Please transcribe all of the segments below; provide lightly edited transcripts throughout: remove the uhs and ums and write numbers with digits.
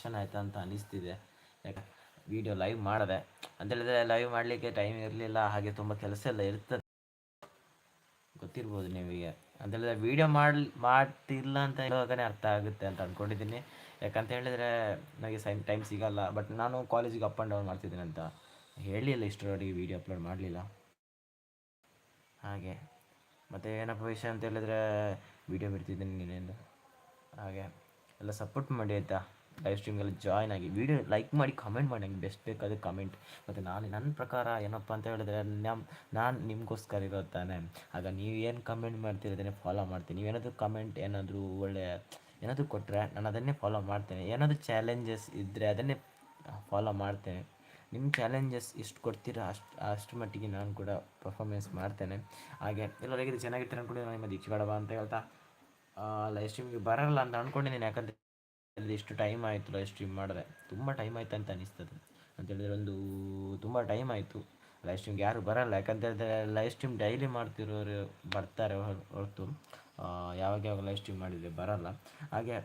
ವರ್ಷನ ಆಯ್ತಾ ಅಂತ ಅನಿಸ್ತಿದೆ. ಯಾಕೆ ವೀಡಿಯೋ ಲೈವ್ ಮಾಡಿದೆ ಅಂತೇಳಿದರೆ ಲೈವ್ ಮಾಡಲಿಕ್ಕೆ ಟೈಮ್ ಇರಲಿಲ್ಲ, ಹಾಗೆ ತುಂಬ ಕೆಲಸ ಎಲ್ಲ ಇರ್ತದೆ, ಗೊತ್ತಿರ್ಬೋದು ನಿಮಗೆ. ಅಂತೇಳಿದ್ರೆ ವೀಡಿಯೋ ಮಾಡ್ತಿಲ್ಲ ಅಂತ ಹೇಳುವಾಗಲೇ ಅರ್ಥ ಆಗುತ್ತೆ ಅಂತ ಅಂದ್ಕೊಂಡಿದ್ದೀನಿ. ಯಾಕಂತ ಹೇಳಿದರೆ ನನಗೆ ಟೈಮ್ ಸಿಗಲ್ಲ. ಬಟ್ ನಾನು ಕಾಲೇಜಿಗೆ ಅಪ್ ಆ್ಯಂಡ್ ಡೌನ್ ಮಾಡ್ತಿದ್ದೀನಿ ಅಂತ ಹೇಳಲಿಲ್ಲ, ಇಷ್ಟರವರೆಗೆ ವೀಡಿಯೋ ಅಪ್ಲೋಡ್ ಮಾಡಲಿಲ್ಲ. ಹಾಗೆ ಮತ್ತು ಏನಪ್ಪ ವಿಷಯ ಅಂತ ಹೇಳಿದರೆ ವೀಡಿಯೋ ಬಿಡ್ತಿದ್ದೀನಿ ನೀನೇನು, ಹಾಗೆ ಎಲ್ಲ ಸಪೋರ್ಟ್ ಮಾಡಿ ಆಯಿತಾ. ಲೈವ್ ಸ್ಟ್ರೀಮ್ಗೆಲ್ಲ ಜಾಯ್ನ್ ಆಗಿ ವೀಡಿಯೋ ಲೈಕ್ ಮಾಡಿ ಕಮೆಂಟ್ ಮಾಡಿ, ನಂಗೆ ಬೆಸ್ಟ್ ಬೇಕಾದ್ರೆ ಕಮೆಂಟ್. ಮತ್ತು ನನ್ನ ಪ್ರಕಾರ ಏನಪ್ಪ ಅಂತ ಹೇಳಿದ್ರೆ ನಾನು ನಿಮಗೋಸ್ಕರ ಇರೋದು ತಾನೆ. ಆಗ ನೀವು ಏನು ಕಮೆಂಟ್ ಮಾಡ್ತಿರೋದನ್ನೇ ಫಾಲೋ ಮಾಡ್ತೀನಿ. ನೀವೇನಾದರೂ ಕಮೆಂಟ್ ಏನಾದರೂ ಏನಾದರೂ ಕೊಟ್ಟರೆ ನಾನು ಅದನ್ನೇ ಫಾಲೋ ಮಾಡ್ತೇನೆ. ಏನಾದರೂ ಚಾಲೆಂಜಸ್ ಇದ್ದರೆ ಅದನ್ನೇ ಫಾಲೋ ಮಾಡ್ತೇನೆ. ನಿಮ್ಮ ಚಾಲೆಂಜಸ್ ಎಷ್ಟು ಕೊಡ್ತೀರಾ ಅಷ್ಟು ಮಟ್ಟಿಗೆ ನಾನು ಕೂಡ ಪರ್ಫಾರ್ಮೆನ್ಸ್ ಮಾಡ್ತೇನೆ. ಹಾಗೆ ಎಲ್ಲರೂ ಹೇಗಿದೆ, ಚೆನ್ನಾಗಿರ್ತಾರೆ ಅಂದ್ಕೊಂಡು ನಾನು ನಿಮ್ಮ ದೀಕ್ಷೆ ಕಡಬ ಅಂತ ಹೇಳ್ತಾ ಲೈವ್ ಸ್ಟ್ರೀಮಿಗೆ ಬರೋಲ್ಲ ಅಂತ ಅಂದ್ಕೊಂಡಿದ್ದೀನಿ. ಯಾಕಂದರೆ ಇಷ್ಟು ಟೈಮ್ ಆಯಿತು ಲೈವ್ ಸ್ಟ್ರೀಮ್ ಮಾಡಿದೆ, ತುಂಬ ಟೈಮ್ ಆಯ್ತು ಅಂತ ಅನಿಸ್ತದೆ. ಅಂತೇಳಿದರೆ ತುಂಬ ಟೈಮ್ ಆಯಿತು ಲೈವ್ ಸ್ಟ್ರೀಮ್ಗೆ ಯಾರು ಬರೋಲ್ಲ. ಯಾಕಂತ ಹೇಳಿದ್ರೆ ಲೈವ್ ಸ್ಟ್ರೀಮ್ ಡೈಲಿ ಮಾಡ್ತಿರೋರು ಬರ್ತಾರೆ ಹೊರತು ಯಾವಾಗ ಲೈವ್ ಸ್ಟ್ರೀಮ್ ಮಾಡಿದರೆ ಬರೋಲ್ಲ. ಹಾಗೆ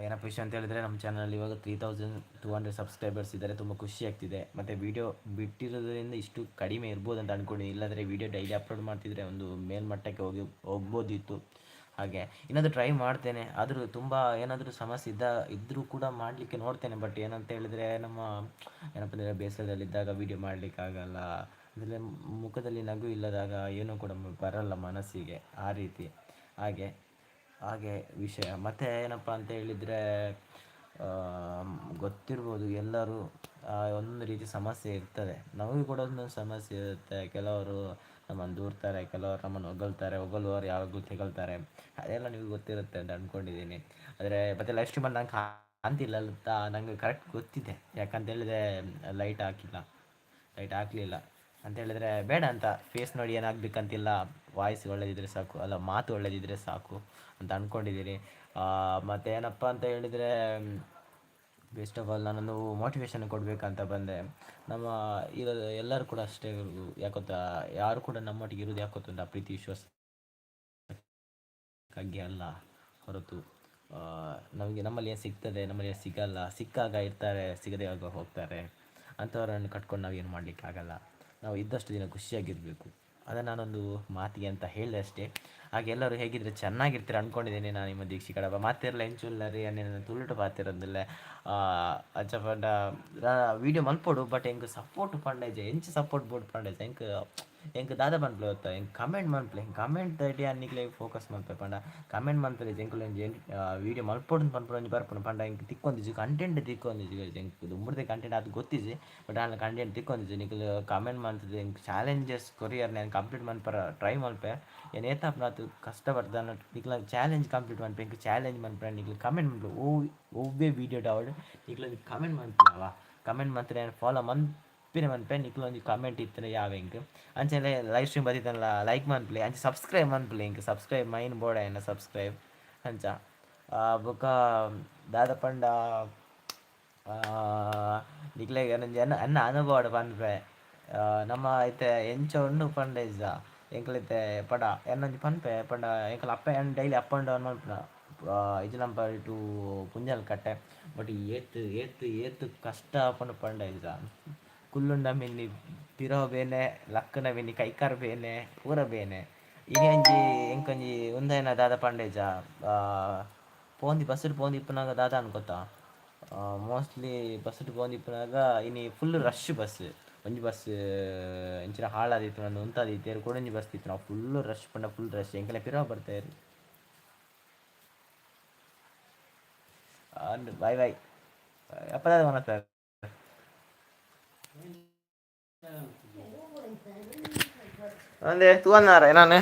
ಏನಪ್ಪ ವಿಷಯ ಅಂತ ಹೇಳಿದರೆ ನಮ್ಮ ಚಾನಲಲ್ಲಿ ಇವಾಗ 3200 ಸಬ್ಸ್ಕ್ರೈಬರ್ಸ್ ಇದ್ದಾರೆ. ತುಂಬ ಖುಷಿ ಆಗ್ತಿದೆ. ಮತ್ತು ವೀಡಿಯೋ ಬಿಟ್ಟಿರೋದ್ರಿಂದ ಇಷ್ಟು ಕಡಿಮೆ ಇರ್ಬೋದು ಅಂತ ಅಂದ್ಕೊಂಡಿದ್ದೀನಿ. ಇಲ್ಲಾಂದರೆ ವೀಡಿಯೋ ಡೈಲಿ ಅಪ್ಲೋಡ್ ಮಾಡ್ತಿದ್ರೆ ಒಂದು ಮೇಲ್ಮಟ್ಟಕ್ಕೆ ಹೋಗ್ಬೋದಿತ್ತು. ಹಾಗೆ ಇನ್ನೊಂದು ಟ್ರೈ ಮಾಡ್ತೇನೆ. ಆದರೂ ತುಂಬ ಏನಾದರೂ ಸಮಸ್ಯೆ ಇದ್ದರೂ ಕೂಡ ಮಾಡಲಿಕ್ಕೆ ನೋಡ್ತೇನೆ. ಬಟ್ ಏನಂತ ಹೇಳಿದರೆ ಏನಪ್ಪ ಅಂದರೆ ಬೇಸರದಲ್ಲಿದ್ದಾಗ ವೀಡಿಯೋ ಮಾಡಲಿಕ್ಕಾಗಲ್ಲ. ಅಂದರೆ ಮುಖದಲ್ಲಿ ನಗು ಇಲ್ಲದಾಗ ಏನೂ ಕೂಡ ಬರಲ್ಲ ಮನಸ್ಸಿಗೆ, ಆ ರೀತಿ. ಹಾಗೆ ವಿಷಯ. ಮತ್ತು ಏನಪ್ಪ ಅಂತ ಹೇಳಿದರೆ ಗೊತ್ತಿರ್ಬೋದು ಎಲ್ಲರೂ ಒಂದೊಂದು ರೀತಿ ಸಮಸ್ಯೆ ಇರ್ತದೆ. ನಮಗೂ ಕೂಡ ಒಂದೊಂದು ಸಮಸ್ಯೆ ಇರುತ್ತೆ. ಕೆಲವರು ನಮ್ಮನ್ನು ದೂರ್ತಾರೆ, ಕೆಲವರು ನಮ್ಮನ್ನು ಹೊಗಳುವವರು ಯಾವಾಗಲೂ ತೆಗಳ್ತಾರೆ. ಅದೆಲ್ಲ ನಿಮಗೆ ಗೊತ್ತಿರುತ್ತೆ ಅಂತ ಅಂದ್ಕೊಂಡಿದ್ದೀನಿ. ಆದರೆ ಮತ್ತು ಲೈವ್ ಸ್ಟ್ರೀಮಲ್ಲಿ ನಂಗೆ ಕಾಣ್ತಿಲ್ಲ ಅಂತ ನನಗೆ ಕರೆಕ್ಟ್ ಗೊತ್ತಿದೆ. ಯಾಕಂತ ಹೇಳಿದರೆ ಲೈಟ್ ಹಾಕಲಿಲ್ಲ ಅಂತ ಹೇಳಿದರೆ ಬೇಡ ಅಂತ. ಫೇಸ್ ನೋಡಿ ಏನಾಗಬೇಕಂತಿಲ್ಲ, ವಾಯ್ಸ್ ಒಳ್ಳೆದಿದ್ದರೆ ಸಾಕು, ಅಲ್ಲ ಮಾತು ಒಳ್ಳೆದಿದ್ದರೆ ಸಾಕು ಅಂತ ಅಂದ್ಕೊಂಡಿದ್ದೀನಿ. ಮತ್ತು ಏನಪ್ಪ ಅಂತ ಹೇಳಿದರೆ ಬೆಸ್ಟ್ ಆಫ್ ಆಲ್ ನಾನೊಂದು ಮೋಟಿವೇಶನ್ ಕೊಡಬೇಕಂತ ಬಂದೆ. ಎಲ್ಲರೂ ಕೂಡ ಅಷ್ಟೇ ಯಾಕೊತ್ತಾ, ಯಾರು ಕೂಡ ನಮ್ಮೊಟ್ಟಿಗೆ ಇರೋದು ಯಾಕೊತ್ತಂತ ಪ್ರೀತಿ ವಿಶ್ವಾಸಕ್ಕಾಗಿ ಅಲ್ಲ ಹೊರತು ನಮ್ಮಲ್ಲಿ ಏನು ಸಿಗ್ತದೆ, ನಮ್ಮಲ್ಲಿ ಏನು ಸಿಗಲ್ಲ. ಸಿಕ್ಕಾಗ ಇರ್ತಾರೆ, ಸಿಗದೆ ಆಗ ಹೋಗ್ತಾರೆ. ಅಂಥವ್ರನ್ನು ಕಟ್ಕೊಂಡು ನಾವೇನು ಮಾಡಲಿಕ್ಕಾಗಲ್ಲ. ನಾವು ಇದ್ದಷ್ಟು ದಿನ ಖುಷಿಯಾಗಿರಬೇಕು. ಅದನ್ನು ನಾನೊಂದು ಮಾತಿಗೆ ಅಂತ ಹೇಳಿದೆ ಅಷ್ಟೇ. ಹಾಗೆ ಎಲ್ಲರೂ ಹೇಗಿದ್ದರೆ ಚೆನ್ನಾಗಿರ್ತೀರ ಅಂದ್ಕೊಂಡಿದ್ದೀನಿ. ನಾನು ನಿಮ್ಮ ದೀಕ್ಷೆ ಕಡಬ ಮಾತಿರಲ್ಲ ಎಂಚುಲ್ಲರಿ ಅನ್ನೇನು ತುಳುಟು ಪಾತಿರೋದಿಲ್ಲ ಅಂಚ ಪಂಡ ವೀಡಿಯೋ ಮಲ್ಪೋಡು. ಬಟ್ ಹೆಂಗೆ ಸಪೋರ್ಟ್ ಪಂಡೇಜೆ ಎಂಚು ಸಪೋರ್ಟ್ ಬೋರ್ಡ್ ಪಂಡೇಜ್ ಹೆಂಗೆ ದಾದ ಮನ್ಪಲೆ ಹೊತ್ತ ಹೆಂಗೆ ಕಮೆಂಟ್ ಮನ್ಪಲೆ ಕಮೆಂಟ್ ಐಡಿ ಅನ್ನಿಕ್ಲೆ ಫೋಕಸ್ ಮನ್ಪೆ ಪಂಡ ಕಮೆಂಟ್ ಮನ್ಪಲೆ ಎಂಕುಲು ವೀಡಿಯೋ ಮಲ್ಪೋಡು ಪನ್ಪುನ ಬರ್ಪುನ ಪಂಡ ಹೆಂಗೆ ತಿಕ್ಕೊಂದಿಜು ಕಂಟೆಂಟ್ ತಿಕ್ಕೊಂದಿಜು ಹೆಂಗೆ ದುಂಬುಡ್ದೆ ಕಂಟೆಂಟ್ ಅದು ಗೊತ್ತಿಜಿ. ಬಟ್ ನಾನು ಕಂಟೆಂಟ್ ತಿಕ್ಕೊಂದಿಜು ನಿಖಲು ಕಮೆಂಟ್ ಮಾಡ್ತಿದ್ದೆ. ಹೆಂಗೆ ಚಾಲೆಂಜಸ್ ಕೊರಿಯರ್ ನಾನು ಕಂಪ್ಲೀಟ್ ಮನ್ಪರ ಟ್ರೈ ಮಲ್ಪೆ ಏನು ಏತಪ್ಪ ನಾತು ಕಷ್ಟಪಡ್ದ ನಿಖಲ ಚಾಲೆಂಜ್ ಕಂಪ್ಲೀಟ್ ಮನ್ಪೆ ಹೆಂಗೆ ಚಾಲೆಂಜ್ ಮನ್ಪೆ ನಿಖಲು ಕಮೆಂಟ್ ಮನ್ಪೆ ಒವ್ವೇ ವೀಡಿಯೋ ಡೌಡ್ ನಿಖಲು ಕಮೆಂಟ್ ಮನ್ಪುನವ ಕಮೆಂಟ್ ಮಂತ್ರೆ ಫಾಲೋ ಮನ್ಪೆ ನಿಖಲು ಒಂದು ಕಮೆಂಟ್ ಇತ್ತನೆ ಯಾವ ಹೆಂಗೆ ಅಂಚನೆ ಲೈವ್ ಸ್ಟ್ರೀಮ್ ಬದಿತ್ತಲ್ಲ ಲೈಕ್ ಮನ್ಪ್ಲೆ ಅಂಚೆ ಸಬ್ಸ್ಕ್ರೈಬ್ ಮನ್ಪ್ಲೆ ಹಿಂಗೆ ಸಬ್ಸ್ಕ್ರೈಬ್ ಮೈನ್ ಬೋರ್ಡ್ ಏನ ಸಬ್ಸ್ಕ್ರೈಬ್ ಅಂಚ ಬೊಕ ದಾದ ಪಂಡ ನಿಕ್ಲೆ ಅನ್ನ ಅನುಭವ ಪನ್ಪೆ ನಮ್ಮ ಐತೆ ಎಂಚ ಉಂಡು ಪಂಡ ಇಜ್ಜ ಎಂಕಲೈತೆ ಪಡ ಎನ್ನೊಂದು ಪನ್ಪೆ ಪಂಡ ಎಂಕಲ್ ಡೈಲಿ ಅಪ್ ಆ್ಯಂಡ್ ಡೌನ್ ಮಲ್ಪುನ ಇದು ನಮ್ಮ ಟು ಪುಂಜಲ್ ಕಟ್ಟೆ. ಬಟ್ ಏತು ಕಷ್ಟ ಪಂಡ ಪಂಡ ಇಜ್ಜ ಕುಲ್ಲುಂಡ ಮಿನ್ನಿ ಪಿರೋ ಬೇನೆ ಲಕ್ಕನ ಮಿನ್ನಿ ಕೈಕಾರ್ ಬೇನೆ ಪೂರ ಬೇನೆ ಈಗ ಎಂಕೊಂಜಿ ಉಂದೈನ ದಾದ ಪಂಡೇಜ ಬಸ್ಸು ಪೋಂದಿಪ್ಪನಾಗ ದಾದ ಅನ್ಕೋತಾ ಮೋಸ್ಟ್ಲಿ ಬಸ್ಸು ಪೋಂದಿಪ್ಪನಾಗ ಇನ್ನು ಫುಲ್ ರಶ್ ಬಸ್ ಒಂಜಿ ಬಸ್ ಇಂಚಿನ ಹಾಳಾದಿತ್ತು ನಾನು ಉಂತಾದಿತ್ತೇರು ಕೊಡೊಂಜಿ ಬಸ್ ಇತ್ತು ನಾವು ಫುಲ್ ರಶ್ ಪಂಡ ಫುಲ್ ರಶ್ ಎಂಕಲೆ ಪಿರೋ ಬರ್ತಾಯಿರು. ಬಾಯ್ ಬಾಯ್ ಅಪ್ಪದಾದ ಮನಸ್ತಾರೆ ಅಂದೆ ತೂವನ್ನಾರ ಏನಾನೆ